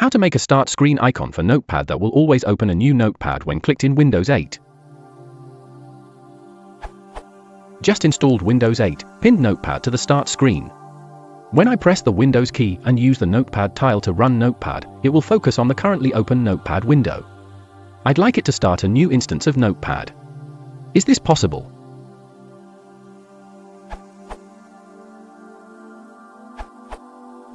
How to make a start screen icon for Notepad that will always open a new Notepad when clicked in Windows 8. Just installed Windows 8, pinned Notepad to the start screen. When I press the Windows key and use the Notepad tile to run Notepad, it will focus on the currently open Notepad window. I'd like it to start a new instance of Notepad. Is this possible?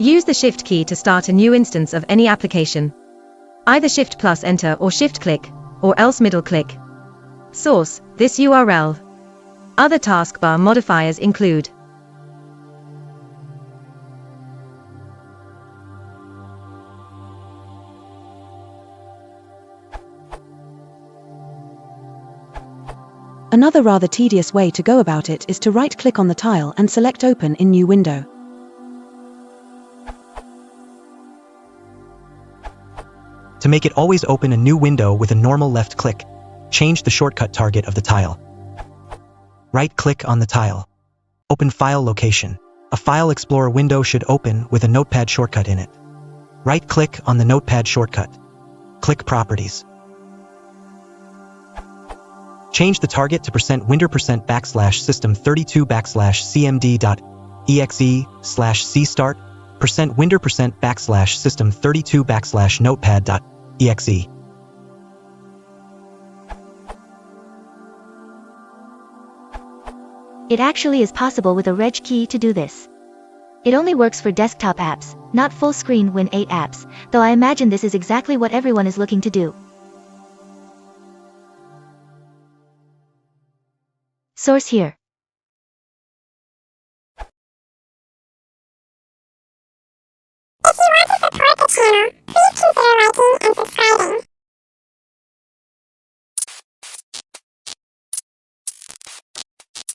Use the Shift key to start a new instance of any application. Either Shift plus Enter or Shift click, or else middle click. Source, this URL. Other taskbar modifiers include Another rather tedious way to go about it is to right-click on the tile and select Open in New Window. To make it always open a new window with a normal left click, change the shortcut target of the tile. Right-click on the tile. Open File Location. A File Explorer window should open with a Notepad shortcut in it. Right-click on the Notepad shortcut. Click Properties. Change the target to %winter%system32/cmd.exe/cstart, %winter%system32/notepad.exe. It actually is possible with a reg key to do this. It only works for desktop apps, not full screen Win 8 apps, though I imagine this is exactly what everyone is looking to do. Source here. If you want to support the channel,